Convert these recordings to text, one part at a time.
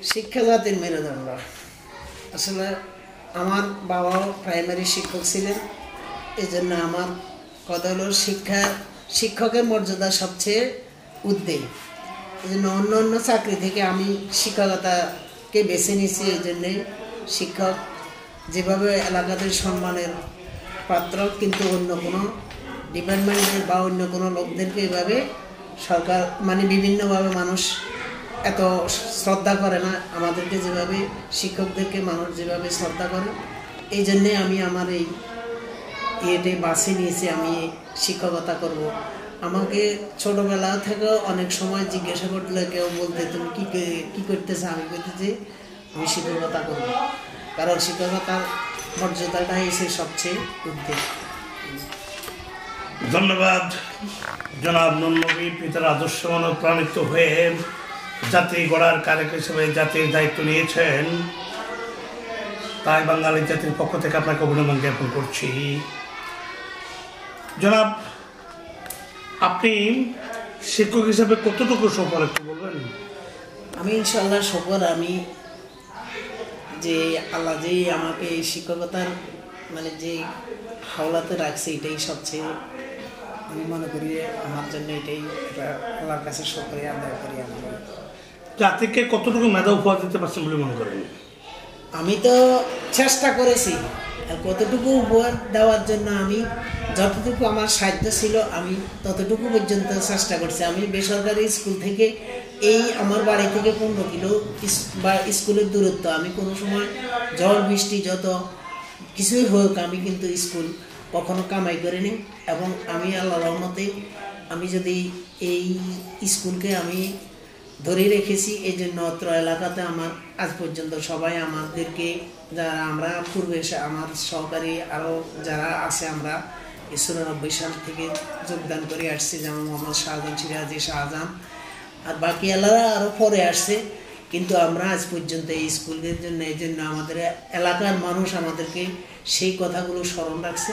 শিক্ষা জাতির মেরুদণ্ড। আসলে আমার বাবাও প্রাইমারি শিক্ষক ছিলেন, এই জন্য আমার কথা হলো শিক্ষকের মর্যাদা সবচেয়ে ঊর্ধ্বে। এই জন্য অন্য অন্য চাকরি থেকে আমি শিক্ষকতাকে বেছে নিয়েছি। এই জন্যে শিক্ষক যেভাবে এলাকাতে সম্মানের পাত্র, কিন্তু অন্য কোনো ডিপার্টমেন্টের বা অন্য কোনো লোকদেরকে এভাবে সরকার বিভিন্নভাবে মানুষ এত শ্রদ্ধা করে না। আমাদেরকে যেভাবে শিক্ষকদেরকে মানুষ যেভাবে শ্রদ্ধা করে, এই জন্যে আমি আমার এই ইয়েতে বাছে নিয়েছি, আমি শিক্ষকতা করব। আমাকে ছোটোবেলা থেকে অনেক সময় জিজ্ঞাসা করলে কেউ বলতে, তুমি কী করতেছো? আমি বলতে যে আমি শিক্ষকতা করব, কারণ শিক্ষকতার মর্যাদাটাই এসে সবচেয়ে ঊর্ধ্বে। ধন্যবাদ জনাব নুন নবী। পিতার আদর্শ অনুপ্রাণিত হয়ে জাতি গড়ার কারক হিসেবে জাতির দায়িত্ব নিয়েছেন, তাই বাঙালি জাতির পক্ষ থেকে আপনাকে অভিনন্দন জ্ঞাপন করছি। জনাব, আপনি শিক্ষক হিসাবে কতটুকু সফল একটু বলবেন? আমি ইনশাল্লাহ সফল। আমি যে আল্লাহ যেই আমাকে এই শিক্ষকতার যে হাওলাতে রাখছে, এটাই সবচেয়ে আমি মনে করি আমার জন্য এটাই আল্লাহর কাছে শুকরিয়া আদায় করি। আমি জাতিকে কতটুকু মেধা উপহার দিতে পারছেন বলে মনে করেন? আমি তো চেষ্টা করেছি, আর কতটুকু উপহার দেওয়ার জন্য আমি যতটুকু আমার সাধ্য ছিল আমি ততটুকু পর্যন্ত চেষ্টা করছি। আমি বেসরকারি স্কুল থেকে আমার বাড়ি থেকে 15 কিলো বা স্কুলের দূরত্ব, আমি কোনো সময় ঝড় বৃষ্টি যত কিছুই হোক আমি কিন্তু স্কুল কখনো কামাই করিনি। এবং আমি আল্লাহর রহমতে আমি যদি এই স্কুলকে আমি ধরে রেখেছি, এই জন্য অত্র এলাকাতে আমার আজ পর্যন্ত সবাই আমাদেরকে, যারা আমরা পূর্বে আমার সহকারী আরও যারা আছে, আমরা 1990 সাল থেকে যোগদান করে আসছি, যেমন মোহাম্মদ শাহজাহান, সিরাজি, শাহজাহান, আর বাকি এলাকা আরও পরে আসছে। কিন্তু আমরা আজ পর্যন্ত এই স্কুলের জন্য, এই জন্য আমাদের এলাকার মানুষ আমাদেরকে সেই কথাগুলো স্মরণ রাখছে।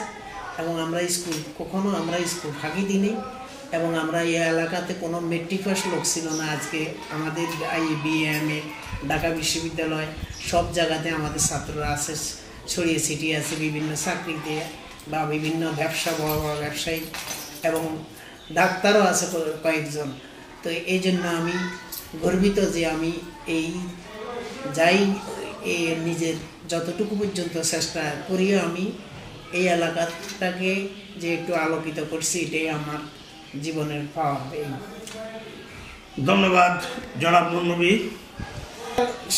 এবং আমরা কখনো স্কুল ফাঁকি দিইনি। এবং আমরা এই এলাকাতে কোনো মেট্রিক পাস লোক ছিল না। আজকে আমাদের IBMA, ঢাকা বিশ্ববিদ্যালয়, সব জায়গাতে আমাদের ছাত্ররা আছে, ছড়িয়ে ছিটিয়ে আছে বিভিন্ন চাকরিতে বা বিভিন্ন ব্যবসা, বড় বড় ব্যবসায়ী, এবং ডাক্তারও আছে কয়েকজন। তো এই জন্য আমি গর্বিত যে আমি নিজের যতটুকু পর্যন্ত চেষ্টা করিও আমি এই এলাকাটাকে যে একটু আলোকিত করছি, এটাই আমার জীবনের পাওয়া। ধন্যবাদ জনাব নুন নবী।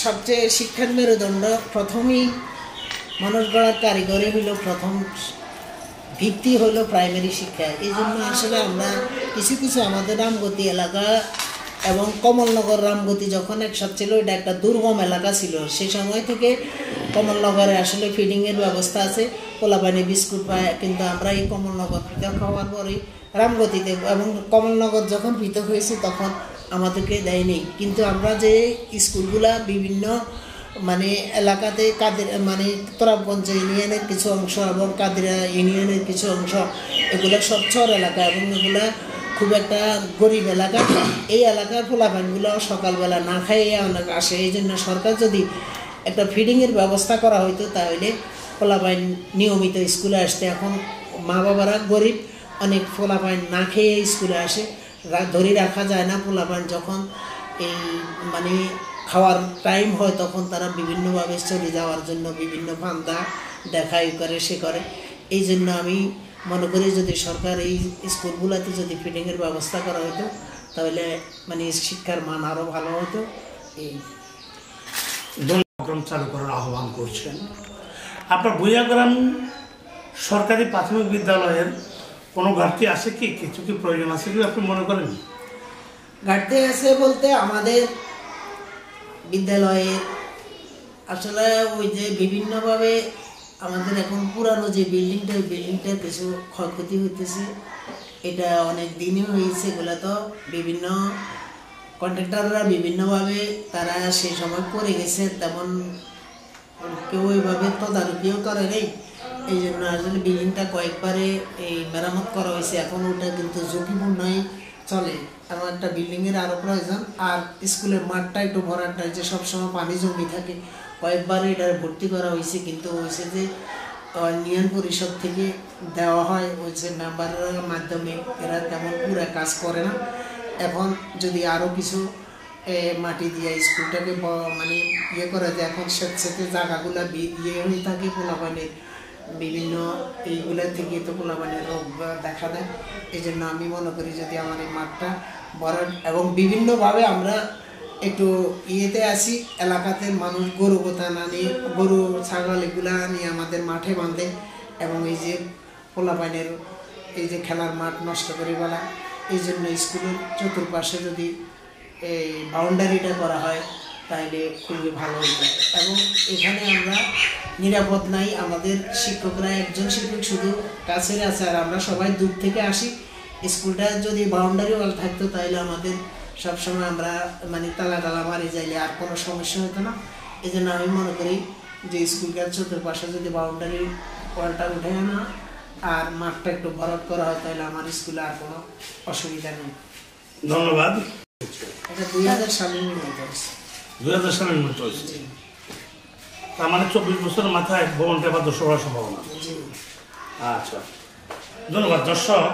সবচেয়ে শিক্ষার মেরুদণ্ড, প্রথমেই মানুষ গড়ার কারিগরি হইল, প্রথম ভিত্তি হইল প্রাইমারি শিক্ষা। এই জন্য আসলে আমরা কিছু কিছু আমাদের রামগতি এলাকা এবং কমলনগর রামগতি যখন একসাথে ছিল, এটা একটা দুর্গম এলাকা ছিল। সেই সময় থেকে কমলনগরে আসলে ফিডিংয়ের ব্যবস্থা আছে, পোলাপানি বিস্কুট পায়, কিন্তু আমরা এই কমলনগর পৃথক হওয়ার পরে রামগতিতে, এবং কমলনগর যখন পৃথক হয়েছে তখন আমাদেরকে দেয়নি। কিন্তু আমরা যে স্কুলগুলা বিভিন্ন এলাকাতে তোরাবগঞ্জ ইউনিয়নের কিছু অংশ এবং কাদিরা ইউনিয়নের কিছু অংশ, এগুলো সব চর এলাকা এবং এগুলা খুব একটা গরিব এলাকা। এই এলাকার পোলাপানগুলো সকালবেলা না খাইয়ে অনেক আসে। এই জন্য সরকার যদি একটা ফিডিংয়ের ব্যবস্থা করা হইতো, তাহলে পোলাপান নিয়মিত স্কুলে আসতে। এখন মা বাবারা গরিব, অনেক পোলাপান না খেয়ে স্কুলে আসে, ধরে রাখা যায় না। পোলাপান যখন খাওয়ার টাইম হয় তখন তারা বিভিন্নভাবে চলে যাওয়ার জন্য বিভিন্ন ফান্দা দেখাই করে, সে করে। এই জন্য আমি মনে করি যদি সরকার এই স্কুলগুলোতে যদি ফিডিংয়ের ব্যবস্থা করা হতো, তাহলে শিক্ষার মান আরও ভালো হতো। এই প্রোগ্রাম চালু করার আহ্বান করছেন। আপনার ভূঁইয়াগ্রাম সরকারি প্রাথমিক বিদ্যালয়ের কোনো ঘাটতি আছে কি? কিছু কি প্রয়োজন আছে কি আপনি মনে করেন? ঘাটতি আছে বলতে, আমাদের বিদ্যালয়ে আসলে ওই যে বিভিন্নভাবে আমাদের এখন পুরানো যে বিল্ডিংটা কিছু ক্ষয়ক্ষতি হইতেছে। এটা অনেক দিনই হয়েছে। এগুলো তো বিভিন্ন কন্ট্রাক্টররা বিভিন্নভাবে তারা সেই সময় করে গেছে, তেমন কেউ ওইভাবে তদারকিও করে নেই। এই জন্য আসলে বিল্ডিংটা কয়েকবারে মেরামত করা হয়েছে। এখন ওটা কিন্তু ঝুঁকিপূর্ণই চলে, এবং একটা বিল্ডিংয়ের আরও প্রয়োজন। আর স্কুলের মাঠটা একটু ভরাট, যে সবসময় পানি জমি থাকে। কয়েকবার এটা ভর্তি করা হয়েছে, কিন্তু হয়েছে যে ইউনিয়ন পরিষদ থেকে দেওয়া হয়, হয়েছে মেম্বারের মাধ্যমে, এরা তেমন পুরো কাজ করে না। এখন যদি আরও কিছু মাটি দিয়ে স্কুলটাকে মানে ইয়ে করা যায়, এখন স্বেচ্ছাতে জায়গাগুলো ইয়ে হয়ে থাকে পোলাপানের বিভিন্ন এইগুলা থেকে, তো পোলাপানের রোগ দেখা দেয়। এই জন্য আমি মনে করি যদি আমার এই মাঠটা ভরাট, এবং বিভিন্নভাবে আমরা একটু ইয়েতে আসি, এলাকাতে মানুষ গরু কোথা না নিয়ে, গরু ছাগল এগুলা নিয়ে আমাদের মাঠে বাঁধে, এবং এই যে পোলাপানের এই যে খেলার মাঠ নষ্ট করে বলা, এই জন্য স্কুলের চতুর্পাশে যদি এই বাউন্ডারিটা করা হয় তাহলে খুবই ভালো হইবে। এবং এখানে আমরা নিরাপদ নাই, আমাদের শিক্ষকরা একজন শিক্ষক শুধু কাছের আছে, আর আমরা সবাই দূর থেকে আসি। স্কুলটা যদি বাউন্ডারি ওয়াল থাকতো তাহলে আমাদের সবসময় আমরা মানে তালা মারি যাইলে আর কোনো সমস্যা হতো না। এই জন্য আমি মনে করি যে স্কুলটার চতুর্পাশে যদি বাউন্ডারি ওয়ালটা উঠে না আর মাঠটা একটু ভরাট করা হয় তাহলে আমার স্কুলে আর কোনো অসুবিধা নেই। ধন্যবাদ। এটা 2000 সালে নির্মিত হয়েছে। 2000 সালে নির্মিত হয়েছে, তার মানে 24 বছরের মাথায় ভবনটা আবার 10 হওয়ার সম্ভাবনা। আচ্ছা, ধন্যবাদ। দর্শক,